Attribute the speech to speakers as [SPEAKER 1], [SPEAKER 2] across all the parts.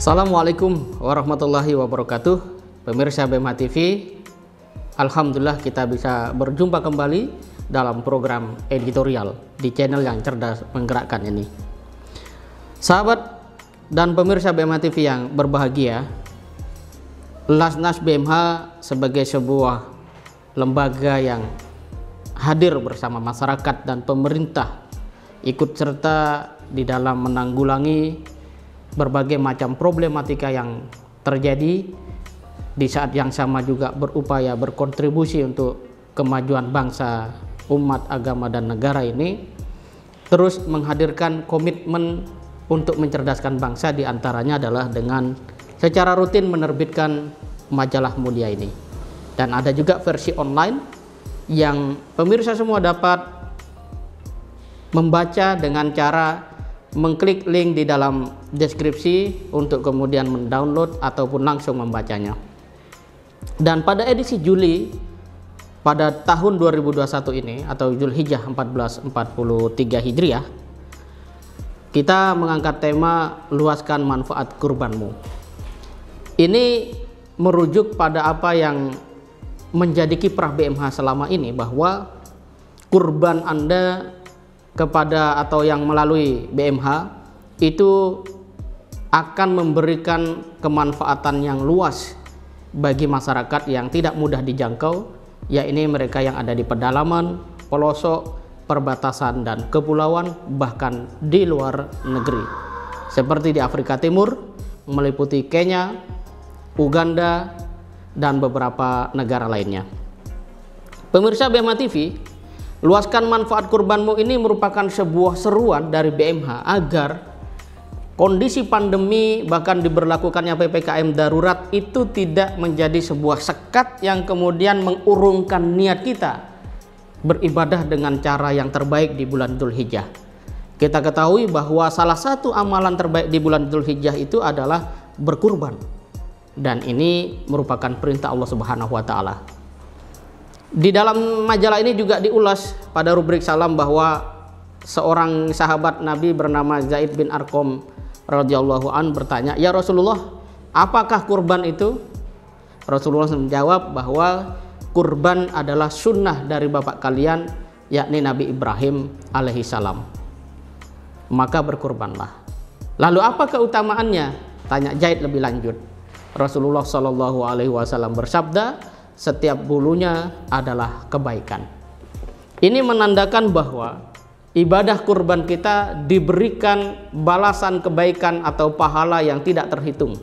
[SPEAKER 1] Assalamualaikum warahmatullahi wabarakatuh. Pemirsa BMH TV, alhamdulillah kita bisa berjumpa kembali dalam program editorial di channel yang cerdas menggerakkan ini. Sahabat dan pemirsa BMH TV yang berbahagia, Lasnas BMH sebagai sebuah lembaga yang hadir bersama masyarakat dan pemerintah ikut serta di dalam menanggulangi berbagai macam problematika yang terjadi, di saat yang sama juga berupaya berkontribusi untuk kemajuan bangsa, umat, agama, dan negara ini, terus menghadirkan komitmen untuk mencerdaskan bangsa, diantaranya adalah dengan secara rutin menerbitkan majalah mulia ini. Dan ada juga versi online yang pemirsa semua dapat membaca dengan cara mengklik link di dalam deskripsi untuk kemudian mendownload ataupun langsung membacanya. Dan pada edisi Juli pada tahun 2021 ini atau Zulhijjah 1443 Hijriah, kita mengangkat tema luaskan manfaat kurbanmu. Ini merujuk pada apa yang menjadi kiprah BMH selama ini, bahwa kurban Anda kepada atau yang melalui BMH itu akan memberikan kemanfaatan yang luas bagi masyarakat yang tidak mudah dijangkau, yaitu mereka yang ada di pedalaman, pelosok, perbatasan, dan kepulauan, bahkan di luar negeri seperti di Afrika Timur, meliputi Kenya, Uganda, dan beberapa negara lainnya. Pemirsa BMH TV, luaskan manfaat kurbanmu ini merupakan sebuah seruan dari BMH agar kondisi pandemi bahkan diberlakukannya PPKM darurat itu tidak menjadi sebuah sekat yang kemudian mengurungkan niat kita beribadah dengan cara yang terbaik di bulan Zulhijjah. Kita ketahui bahwa salah satu amalan terbaik di bulan Zulhijjah itu adalah berkurban, dan ini merupakan perintah Allah Subhanahu wa Ta'ala. Di dalam majalah ini juga diulas pada rubrik salam bahwa seorang sahabat Nabi bernama Zaid bin Arqam radhiyallahu an bertanya, "Ya Rasulullah, apakah kurban itu?" Rasulullah menjawab bahwa kurban adalah sunnah dari bapak kalian, yakni Nabi Ibrahim alaihi salam. Maka berkurbanlah. Lalu apa keutamaannya? Tanya Zaid lebih lanjut. Rasulullah Shallallahu alaihi wasallam bersabda, setiap bulunya adalah kebaikan. Ini menandakan bahwa ibadah kurban kita diberikan balasan kebaikan atau pahala yang tidak terhitung.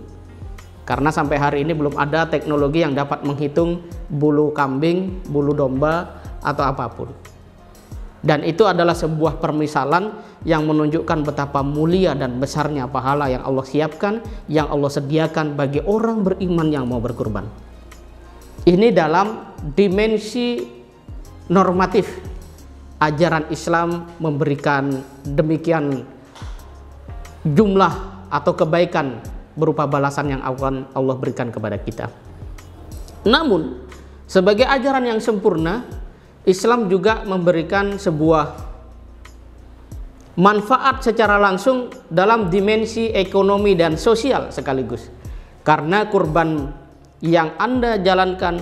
[SPEAKER 1] Karena sampai hari ini belum ada teknologi yang dapat menghitung bulu kambing, bulu domba, atau apapun. Dan itu adalah sebuah permisalan yang menunjukkan betapa mulia dan besarnya pahala yang Allah siapkan, yang Allah sediakan bagi orang beriman yang mau berkurban. Ini dalam dimensi normatif, ajaran Islam memberikan demikian jumlah atau kebaikan berupa balasan yang akan Allah berikan kepada kita. Namun sebagai ajaran yang sempurna, Islam juga memberikan sebuah manfaat secara langsung dalam dimensi ekonomi dan sosial sekaligus. Karena kurban yang Anda jalankan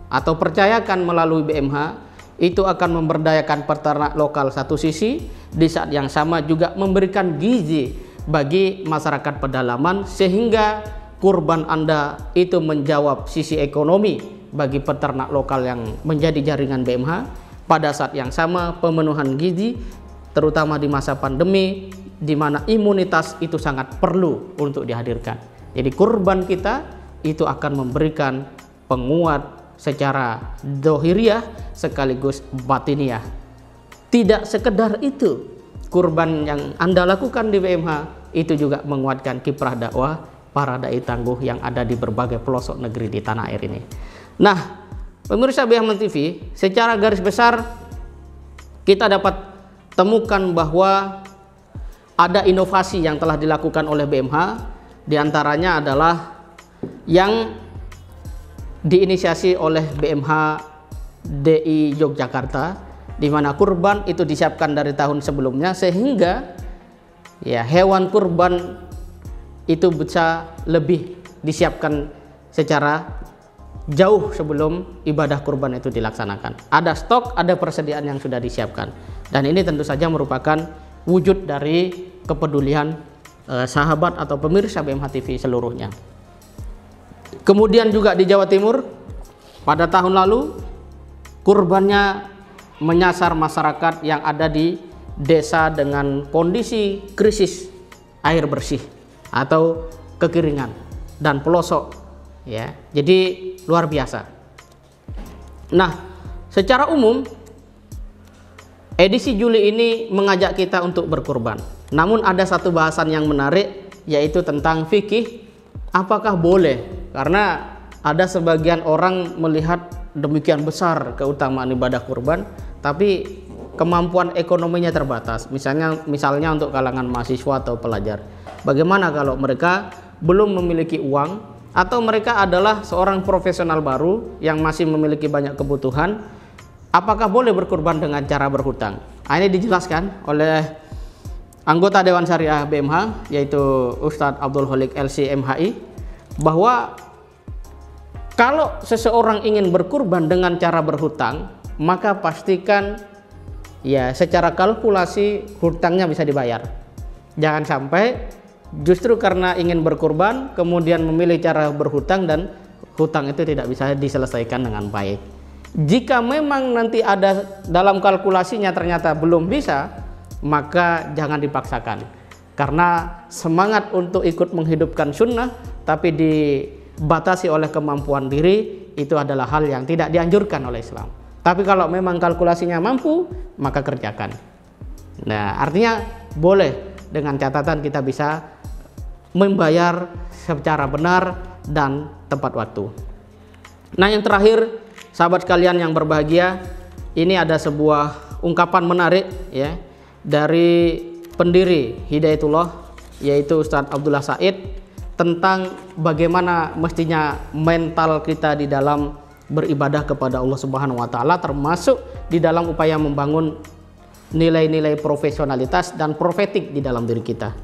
[SPEAKER 1] atau percayakan melalui BMH itu akan memberdayakan peternak lokal satu sisi, di saat yang sama juga memberikan gizi bagi masyarakat pedalaman, sehingga kurban Anda itu menjawab sisi ekonomi bagi peternak lokal yang menjadi jaringan BMH. Pada saat yang sama pemenuhan gizi, terutama di masa pandemi di mana imunitas itu sangat perlu untuk dihadirkan. Jadi kurban kita itu akan memberikan penguat secara dohiriyah sekaligus batiniah. Tidak sekedar itu, kurban yang Anda lakukan di BMH itu juga menguatkan kiprah dakwah para dai tangguh yang ada di berbagai pelosok negeri di tanah air ini. Nah, pemirsa BMH TV, secara garis besar kita dapat temukan bahwa ada inovasi yang telah dilakukan oleh BMH, diantaranya adalah yang diinisiasi oleh BMH DI Yogyakarta, di mana kurban itu disiapkan dari tahun sebelumnya, sehingga ya hewan kurban itu bisa lebih disiapkan secara jauh sebelum ibadah kurban itu dilaksanakan. Ada stok, ada persediaan yang sudah disiapkan. Dan ini tentu saja merupakan wujud dari kepedulian sahabat atau pemirsa BMH TV seluruhnya. Kemudian juga di Jawa Timur pada tahun lalu kurbannya menyasar masyarakat yang ada di desa dengan kondisi krisis air bersih atau kekeringan dan pelosok, ya. Jadi luar biasa. Nah, secara umum edisi Juli ini mengajak kita untuk berkurban. Namun ada satu bahasan yang menarik, yaitu tentang fikih. Apakah boleh? Karena ada sebagian orang melihat demikian besar keutamaan ibadah kurban, tapi kemampuan ekonominya terbatas. Misalnya untuk kalangan mahasiswa atau pelajar. Bagaimana kalau mereka belum memiliki uang, atau mereka adalah seorang profesional baru yang masih memiliki banyak kebutuhan? Apakah boleh berkurban dengan cara berhutang? Ini dijelaskan oleh anggota Dewan Syariah BMH, yaitu Ustadz Abdul Holik LC MHI, bahwa kalau seseorang ingin berkurban dengan cara berhutang, maka pastikan ya secara kalkulasi hutangnya bisa dibayar. Jangan sampai justru karena ingin berkurban kemudian memilih cara berhutang dan hutang itu tidak bisa diselesaikan dengan baik. Jika memang nanti ada dalam kalkulasinya ternyata belum bisa, maka jangan dipaksakan. Karena semangat untuk ikut menghidupkan sunnah tapi dibatasi oleh kemampuan diri, itu adalah hal yang tidak dianjurkan oleh Islam. Tapi kalau memang kalkulasinya mampu, maka kerjakan. Nah, artinya boleh, dengan catatan kita bisa membayar secara benar dan tepat waktu. Nah, yang terakhir, sahabat sekalian yang berbahagia, ini ada sebuah ungkapan menarik ya dari pendiri Hidayatullah, yaitu Ustadz Abdullah Said, tentang bagaimana mestinya mental kita di dalam beribadah kepada Allah Subhanahu wa taala, termasuk di dalam upaya membangun nilai-nilai profesionalitas dan profetik di dalam diri kita.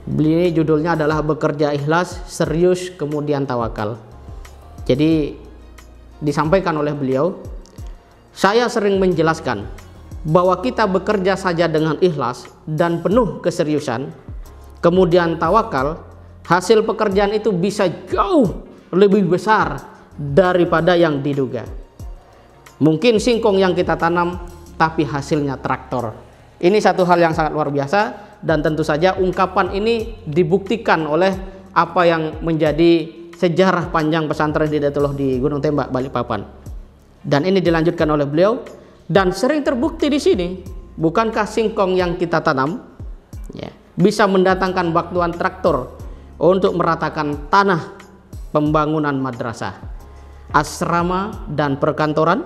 [SPEAKER 1] Ini judulnya adalah bekerja ikhlas, serius, kemudian tawakal. Jadi disampaikan oleh beliau, saya sering menjelaskan bahwa kita bekerja saja dengan ikhlas dan penuh keseriusan, kemudian tawakal, hasil pekerjaan itu bisa jauh lebih besar daripada yang diduga. Mungkin singkong yang kita tanam, tapi hasilnya traktor. Ini satu hal yang sangat luar biasa, dan tentu saja ungkapan ini dibuktikan oleh apa yang menjadi sejarah panjang pesantren Hidayatullah di Gunung Tembak, Balikpapan. Dan ini dilanjutkan oleh beliau, dan sering terbukti di sini, bukankah singkong yang kita tanam ya, bisa mendatangkan bantuan traktor untuk meratakan tanah pembangunan madrasah, asrama, dan perkantoran?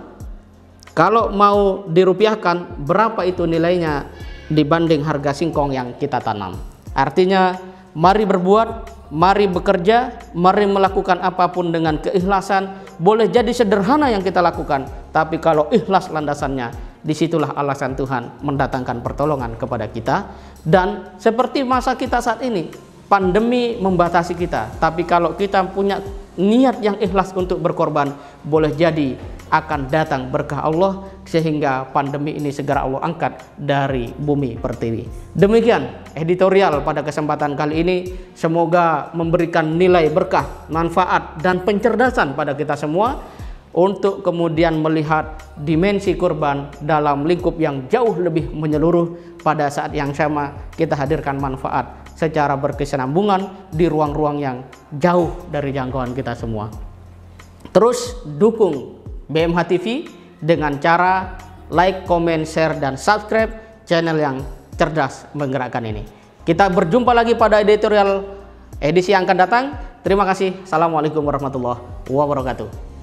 [SPEAKER 1] Kalau mau dirupiahkan, berapa itu nilainya dibanding harga singkong yang kita tanam? Artinya, mari berbuat, mari bekerja, mari melakukan apapun dengan keikhlasan. Boleh jadi sederhana yang kita lakukan, tapi kalau ikhlas landasannya, disitulah alasan Tuhan mendatangkan pertolongan kepada kita. Dan seperti masa kita saat ini, pandemi membatasi kita, tapi kalau kita punya niat yang ikhlas untuk berkorban, boleh jadi akan datang berkah Allah sehingga pandemi ini segera Allah angkat dari bumi pertiwi. Demikian editorial pada kesempatan kali ini, semoga memberikan nilai berkah, manfaat, dan pencerdasan pada kita semua untuk kemudian melihat dimensi kurban dalam lingkup yang jauh lebih menyeluruh. Pada saat yang sama kita hadirkan manfaat secara berkesinambungan di ruang-ruang yang jauh dari jangkauan kita semua. Terus dukung BMH TV dengan cara like, comment, share, dan subscribe channel yang cerdas menggerakkan ini. Kita berjumpa lagi pada editorial edisi yang akan datang. Terima kasih. Assalamualaikum warahmatullahi wabarakatuh.